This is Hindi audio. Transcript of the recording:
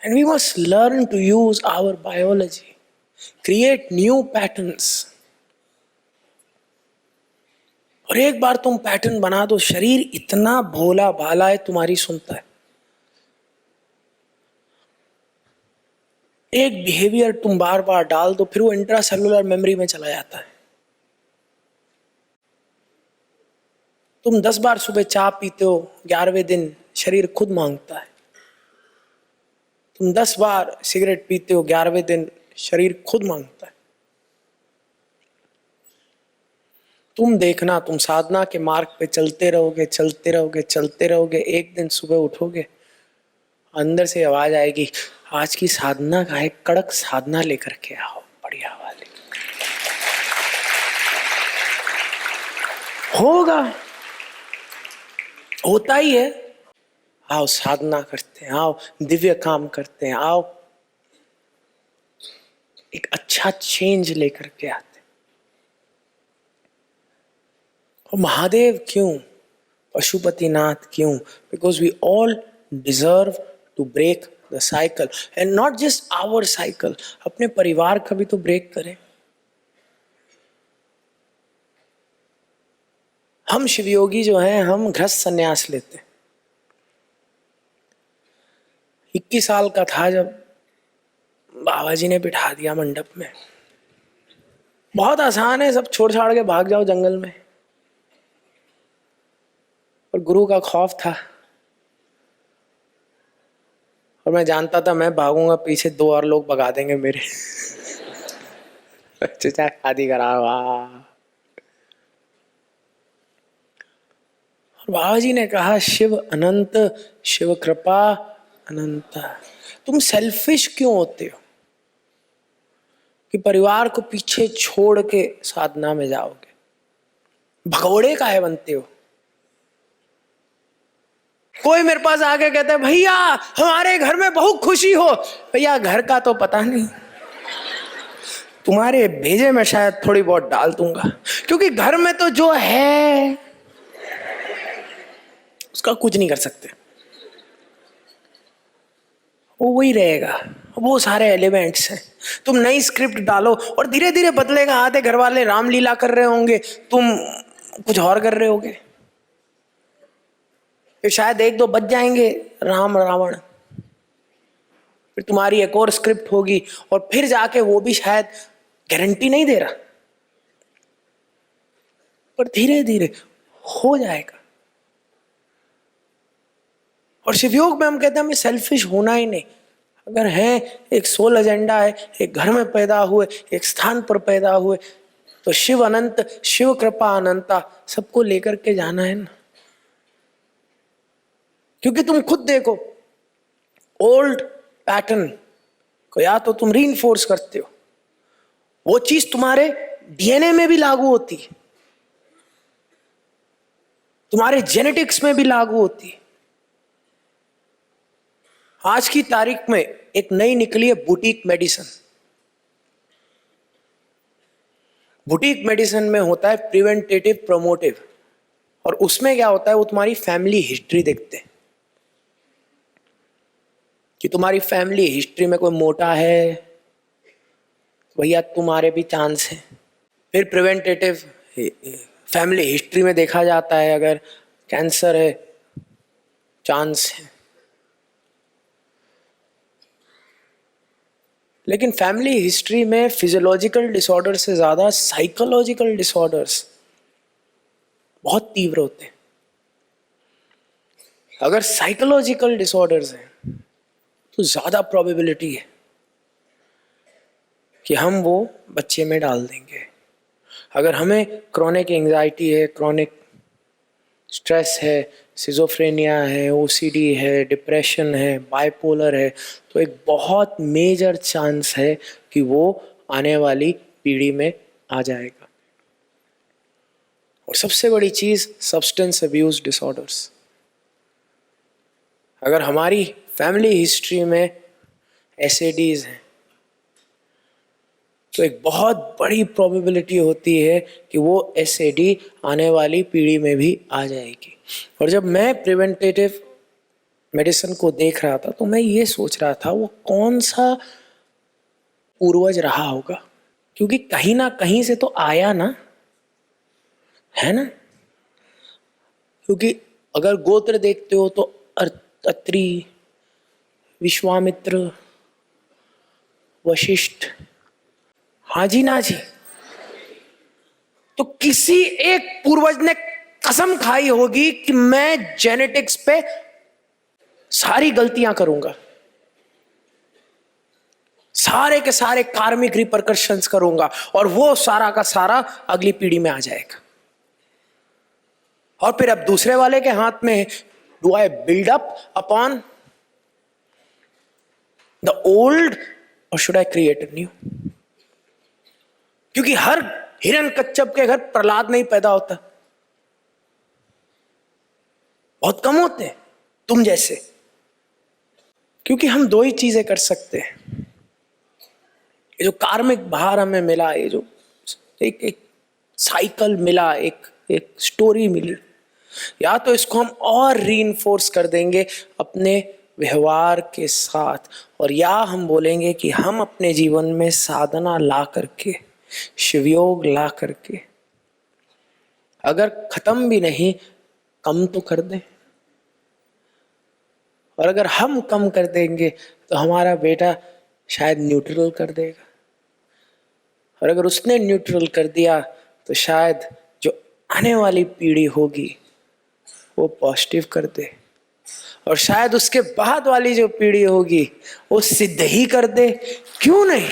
And we must learn to use our biology, create new patterns. और एक बार तुम पैटर्न बना दो, शरीर इतना भोला भाला है, तुम्हारी सुनता है। एक बिहेवियर तुम बार बार डाल दो, फिर वो इंट्रा सेलुलर मेमोरी में चला जाता है। तुम 10 बार सुबह चाय पीते हो, 11वें दिन शरीर खुद मांगता है। तुम 10 बार सिगरेट पीते हो, 11वें दिन शरीर खुद मांगता है। तुम देखना, तुम साधना के मार्ग पे चलते रहोगे, चलते रहोगे, चलते रहोगे, एक दिन सुबह उठोगे, अंदर से आवाज आएगी, आज की साधना का एक कड़क साधना लेकर के आओ, बढ़िया वाली। होगा, होता ही है। आओ साधना करते हैं, आओ दिव्य काम करते हैं, आओ एक अच्छा चेंज लेकर के आते। और महादेव क्यों, पशुपतिनाथ क्यों? Because we all deserve to break the cycle, and not just our cycle, अपने परिवार का भी तो ब्रेक करें। हम शिवयोगी जो हैं, हम गृहस्थ संन्यास लेते। 21 साल का था जब बाबा जी ने बिठा दिया मंडप में। बहुत आसान है, सब छोड़ छाड़ के भाग जाओ जंगल में, पर गुरु का खौफ था। और मैं जानता था मैं भागूंगा, पीछे 2 और लोग भगा देंगे मेरे। चाचा शादी करा। और बाबा जी ने कहा, शिव अनंत, शिव कृपा अनंत। तुम सेल्फिश क्यों होते हो कि परिवार को पीछे छोड़ के साधना में जाओगे? भगोड़े काहे बनते हो? कोई मेरे पास आके कहता है, भैया हमारे घर में बहुत खुशी हो। भैया घर का तो पता नहीं, तुम्हारे भेजे में शायद थोड़ी बहुत डाल दूंगा, क्योंकि घर में तो जो है उसका कुछ नहीं कर सकते, वो वही रहेगा, वो सारे एलिमेंट्स हैं। तुम नई स्क्रिप्ट डालो और धीरे धीरे बदलेगा। आधे घर वाले रामलीला कर रहे होंगे, तुम कुछ और कर रहे होगे, फिर शायद 1-2 बच जाएंगे राम रावण, फिर तुम्हारी एक और स्क्रिप्ट होगी, और फिर जाके वो भी शायद, गारंटी नहीं दे रहा, पर धीरे धीरे हो जाएगा। और शिवयोग में हम कहते हैं हमें सेल्फिश होना ही नहीं। अगर है एक सोल एजेंडा है, एक घर में पैदा हुए, एक स्थान पर पैदा हुए, तो शिव अनंत, शिव कृपा अनंता, सबको लेकर के जाना है ना। क्योंकि तुम खुद देखो, ओल्ड पैटर्न को या तो तुम रीइंफोर्स करते हो, वो चीज तुम्हारे डीएनए में भी लागू होती है, तुम्हारे जेनेटिक्स में भी लागू होती है। आज की तारीख में एक नई निकली है बुटीक मेडिसिन। बुटीक मेडिसिन में होता है प्रिवेंटेटिव प्रोमोटिव, और उसमें क्या होता है, वो तुम्हारी फैमिली हिस्ट्री देखते हैं कि तुम्हारी फैमिली हिस्ट्री में कोई मोटा है, भैया तुम्हारे भी चांस है। फिर प्रिवेंटेटिव फैमिली हिस्ट्री में देखा जाता है, अगर कैंसर है चांस है। लेकिन फैमिली हिस्ट्री में फिजियोलॉजिकल डिसऑर्डर से ज्यादा साइकोलॉजिकल डिसऑर्डर्स बहुत तीव्र होते हैं। अगर साइकोलॉजिकल डिसऑर्डर्स हैं तो ज्यादा प्रोबेबिलिटी है कि हम वो बच्चे में डाल देंगे। अगर हमें क्रॉनिक एंजाइटी है, क्रॉनिक स्ट्रेस है, सिजोफ्रेनिया है, ओसीडी है, डिप्रेशन है, बाइपोलर है, तो एक बहुत मेजर चांस है कि वो आने वाली पीढ़ी में आ जाएगा। और सबसे बड़ी चीज सब्सटेंस अब्यूज डिसऑर्डर्स। अगर हमारी फैमिली हिस्ट्री में एसएडीज हैं तो एक बहुत बड़ी प्रोबेबिलिटी होती है कि वो एसएडी आने वाली पीढ़ी में भी आ जाएगी। और जब मैं प्रिवेंटेटिव मेडिसिन को देख रहा था तो मैं ये सोच रहा था वो कौन सा पूर्वज रहा होगा, क्योंकि कहीं ना कहीं से तो आया ना, है ना। क्योंकि अगर गोत्र देखते हो तो अत्रि, विश्वामित्र, वशिष्ठ, हाँ जी ना जी, तो किसी एक पूर्वज ने कसम खाई होगी कि मैं जेनेटिक्स पे सारी गलतियां करूंगा, सारे के सारे कार्मिक रिपरकशंस करूंगा, और वो सारा का सारा अगली पीढ़ी में आ जाएगा। और फिर अब दूसरे वाले के हाथ में, do I build up upon the old or should I create a new? क्योंकि हर हिरण्यकश्यप के घर प्रहलाद नहीं पैदा होता, बहुत कम होते हैं तुम जैसे। क्योंकि हम दो ही चीजें कर सकते हैं, ये जो कार्मिक भार हमें मिला, ये जो एक साइकिल मिला, एक स्टोरी मिली, या तो इसको हम और रीइंफोर्स कर देंगे अपने व्यवहार के साथ, और या हम बोलेंगे कि हम अपने जीवन में साधना ला करके, शिवयोग ला करके, अगर खत्म भी नहीं कम तो कर दें। और अगर हम कम कर देंगे तो हमारा बेटा शायद न्यूट्रल कर देगा, और अगर उसने न्यूट्रल कर दिया तो शायद जो आने वाली पीढ़ी होगी वो पॉजिटिव कर दे, और शायद उसके बाद वाली जो पीढ़ी होगी वो सिद्ध ही कर दे, क्यों नहीं।